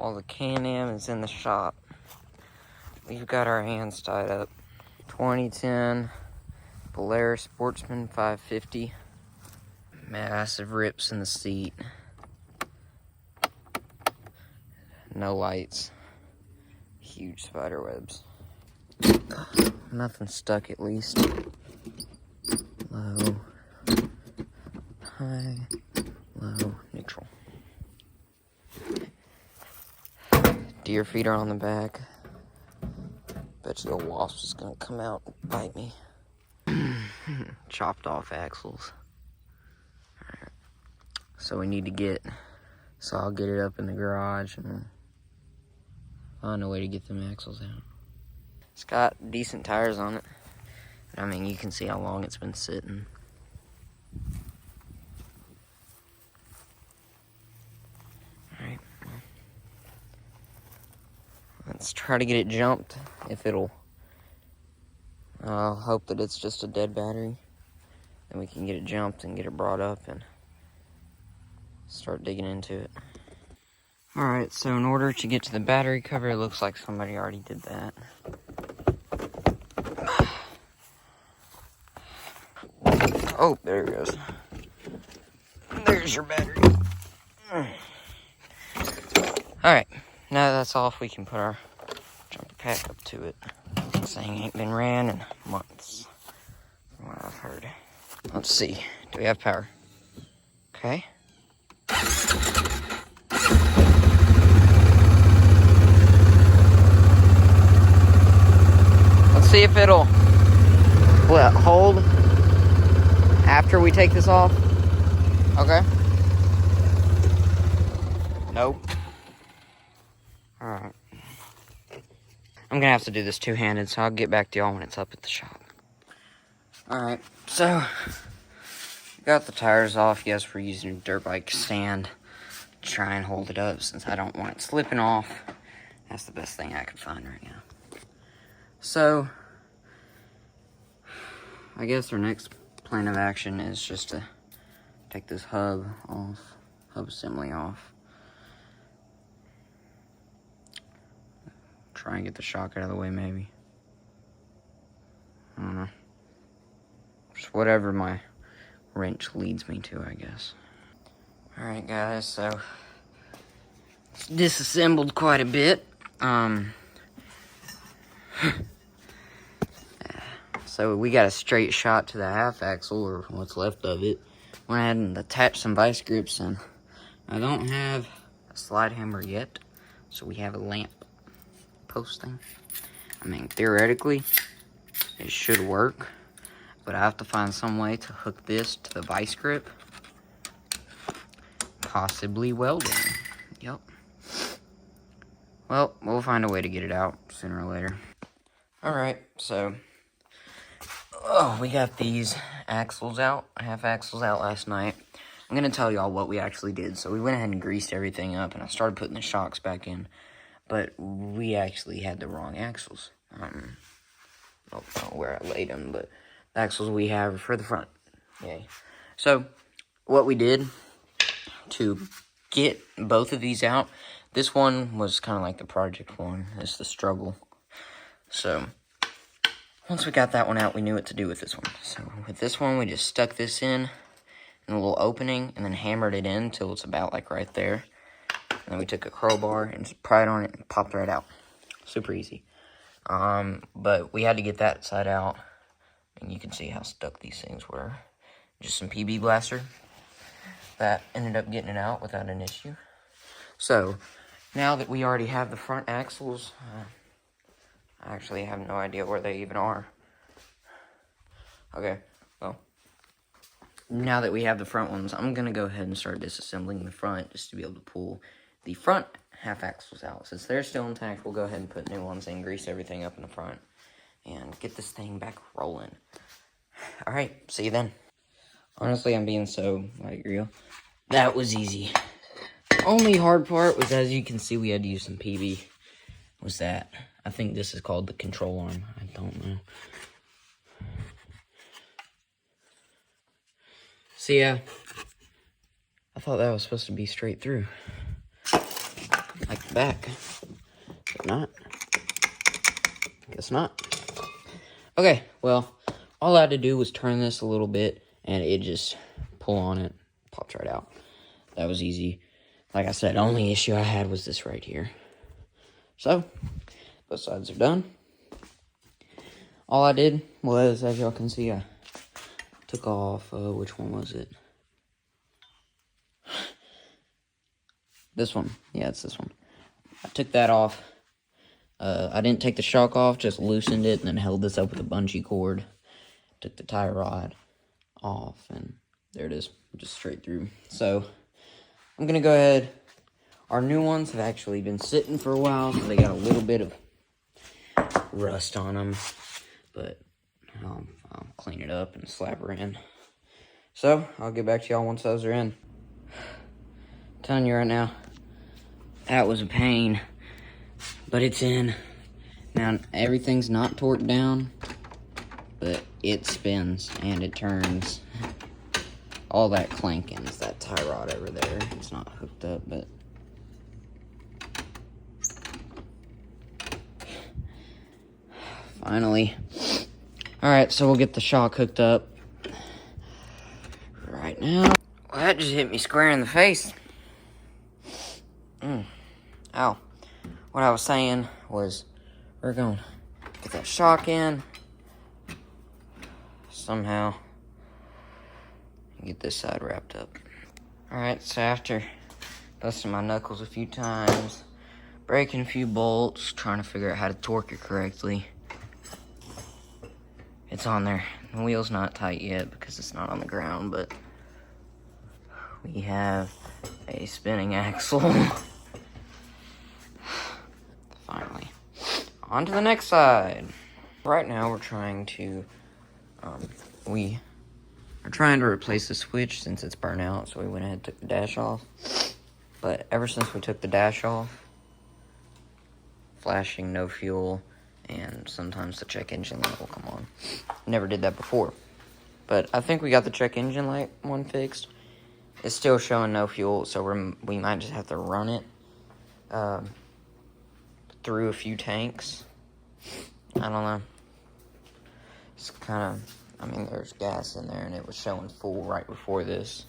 while the Can-Am is in the shop. We've got our hands tied up. 2010 Polaris Sportsman 550. Massive rips in the seat. No lights. Huge spider webs. Nothing stuck at least. Low, high, low, neutral. Deer feeder on the back. Bet you the wasp is gonna come out and bite me. Chopped off axles. Alright. So we need to so I'll get it up in the garage and find a way to get them axles out. It's got decent tires on it. I mean, you can see how long it's been sitting. Alright. Let's try to get it jumped. If I'll hope that it's just a dead battery. Then we can get it jumped and get it brought up and start digging into it. Alright, so in order to get to the battery cover, it looks like somebody already did that. Oh, there it goes. There's your battery. Alright, now that that's off, we can put our jumper pack up to it. This thing ain't been ran in months, from what I've heard. Let's see. Do we have power? Okay. Let's see if it'll hold after we take this off. Okay. Nope. Alright. I'm gonna have to do this two-handed, so I'll get back to y'all when it's up at the shop. Alright, so got the tires off. Yes, we're using a dirt bike stand to try and hold it up since I don't want it slipping off. That's the best thing I could find right now. So I guess our next plan of action is just to take this hub assembly off. Try and get the shock out of the way, maybe. I don't know. Just whatever my wrench leads me to, I guess. Alright, guys, so it's disassembled quite a bit. So we got a straight shot to the half axle, or what's left of it. Went ahead and attached some vice grips, and I don't have a slide hammer yet, so we have a lamp post thing. I mean, theoretically, it should work, but I have to find some way to hook this to the vice grip. Possibly welding. Yep. Well, we'll find a way to get it out sooner or later. Alright, so we got these axles out, half axles out last night. I'm going to tell y'all what we actually did. So we went ahead and greased everything up, and I started putting the shocks back in. But we actually had the wrong axles. I don't know where I laid them, but the axles we have are for the front. Yay. So what we did to get both of these out, this one was kind of like the project one. It's the struggle. So once we got that one out, we knew what to do with this one. So with this one, we just stuck this in a little opening and then hammered it in till it's about like right there. And then we took a crowbar and just pried on it and popped right out. Super easy. But we had to get that side out. And you can see how stuck these things were. Just some PB blaster. That ended up getting it out without an issue. So now that we already have the front axles, I actually have no idea where they even are. Okay, well, now that we have the front ones, I'm going to go ahead and start disassembling the front just to be able to pull the front half axles out. Since they're still intact, we'll go ahead and put new ones in, grease everything up in the front, and get this thing back rolling. Alright, see you then. Honestly, I'm being so, real. That was easy. Only hard part was, as you can see, we had to use some PB. Was that? I think this is called the control arm. I don't know. So yeah, I thought that was supposed to be straight through. Like back. If not, guess not. Okay, well, all I had to do was turn this a little bit, and it just pull on it, pops right out. That was easy. Like I said, the only issue I had was this right here. So, both sides are done. All I did was, as y'all can see, I took off, which one was it? This one. Yeah, it's this one. I took that off. I didn't take the shock off, just loosened it and then held this up with a bungee cord. Took the tie rod off, and there it is, just straight through. So, I'm going to go ahead. Our new ones have actually been sitting for a while, so they got a little bit of rust on them. But I'll clean it up and slap her in. So, I'll get back to y'all once those are in. I'm telling you right now, that was a pain. But it's in. Now, everything's not torqued down, but it spins and it turns. All that clanking is that tie rod over there. It's not hooked up, but... finally. Alright, so we'll get the shock hooked up right now. Well, that just hit me square in the face. Ow. What I was saying was, we're going to get that shock in, somehow, and get this side wrapped up. Alright, so after busting my knuckles a few times, breaking a few bolts, trying to figure out how to torque it correctly, it's on there. The wheel's not tight yet because it's not on the ground, but we have a spinning axle. Finally. On to the next side. Right now we're trying to, we are trying to replace the switch since it's burnt out, so we went ahead and took the dash off. But ever since we took the dash off, flashing no fuel, and sometimes the check engine light will come on. Never did that before. But I think we got the check engine light one fixed. It's still showing no fuel, so we might just have to run it through a few tanks. I don't know. It's kind of, I mean, there's gas in there, and it was showing full right before this.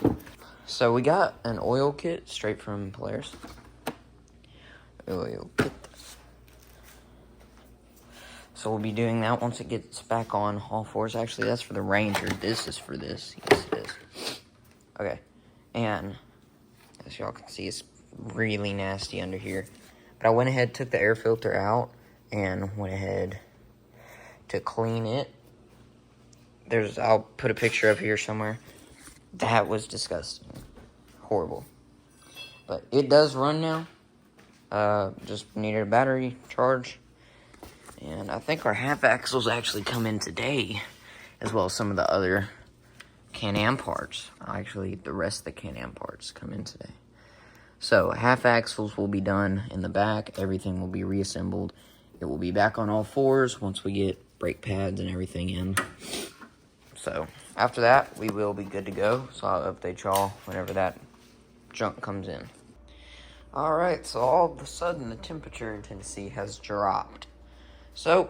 So we got an oil kit straight from Polaris. Oil kit. So we'll be doing that once it gets back on all fours. Actually, that's for the Ranger. This is for this. Yes, it is. Okay. And as y'all can see, it's really nasty under here. But I went ahead, took the air filter out, and went ahead to clean it. I'll put a picture up here somewhere. That was disgusting. Horrible. But it does run now. Just needed a battery charge. And I think our half axles actually come in today, as well as some of the other Can-Am parts. Actually, the rest of the Can-Am parts come in today. So, half axles will be done in the back. Everything will be reassembled. It will be back on all fours once we get brake pads and everything in. So, after that, we will be good to go. So, I'll update y'all whenever that junk comes in. Alright, so all of a sudden, the temperature in Tennessee has dropped. So,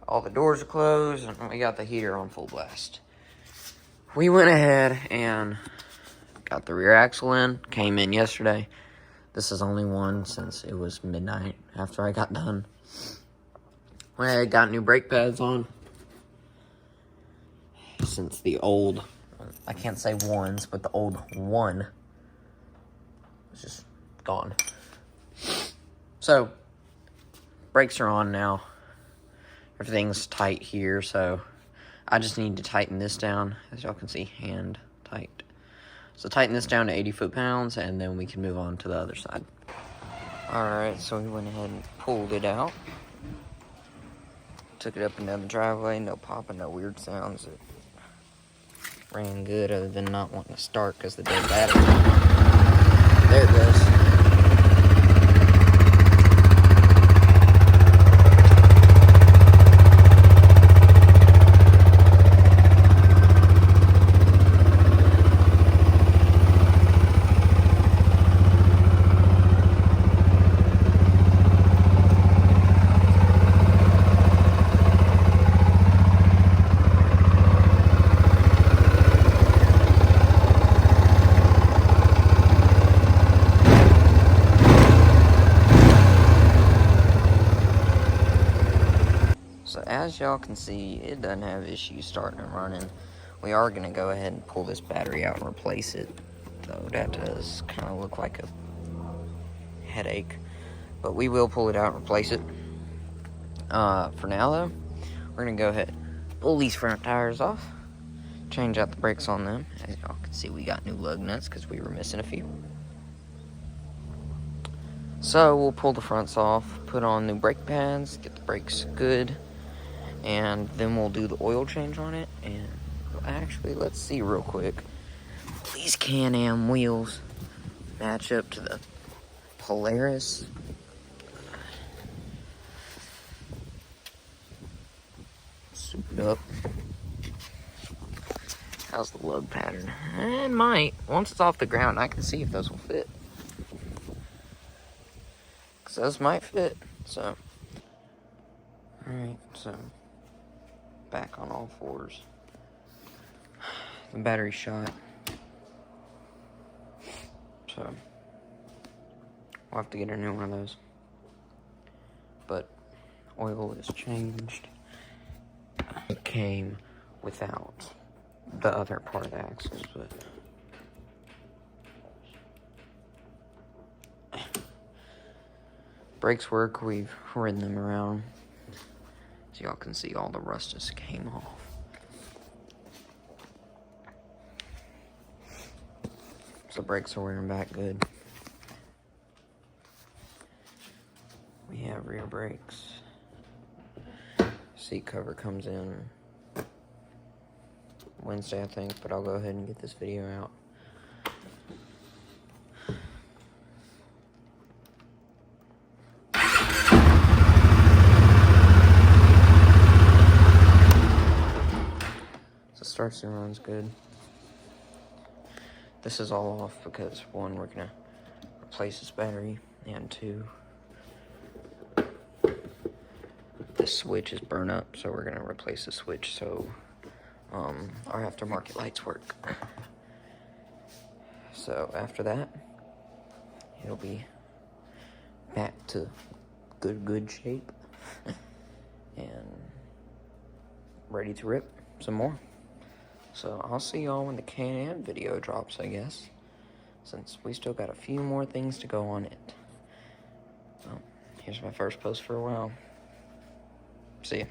all the doors are closed, and we got the heater on full blast. We went ahead and got the rear axle in, came in yesterday. This is only one since it was midnight after I got done. Went ahead, got new brake pads on. Since the old, I can't say ones, but the old one was just gone. So, brakes are on now. Everything's tight here, so I just need to tighten this down. As y'all can see, hand tight. So tighten this down to 80 foot-pounds, and then we can move on to the other side. Alright, so we went ahead and pulled it out. Took it up and down the driveway, no popping, no weird sounds. It ran good other than not wanting to start because the dead battery. There it goes. as y'all can see, it doesn't have issues starting and running. We are going to go ahead and pull this battery out and replace it, though that does kind of look like a headache. But we will pull it out and replace it. For now, though, we're going to go ahead and pull these front tires off, change out the brakes on them. As y'all can see, we got new lug nuts because we were missing a few. So we'll pull the fronts off, put on new brake pads, get the brakes good, and then we'll do the oil change on it. And actually, let's see real quick. These Can-Am wheels match up to the Polaris. Souped up. How's the lug pattern? It might. Once it's off the ground, I can see if those will fit. Because those might fit, so. Alright, so. Back on all fours. The battery's shot. So. We'll have to get a new one of those. But, oil is changed. It came without the other part of the axles, but brakes work. We've ridden them around, so y'all can see all the rust just came off. So brakes are wearing back good. We have rear brakes. Seat cover comes in Wednesday, I think, but I'll go ahead and get this video out. So starts and runs good. This is all off because, one, we're gonna replace this battery, and two, the switch is burnt up, so we're gonna replace the switch so our aftermarket lights work. So after that, it'll be back to good shape and ready to rip some more. So I'll see y'all when the Can-Am video drops, I guess, since we still got a few more things to go on it. So here's my first post for a while. See ya.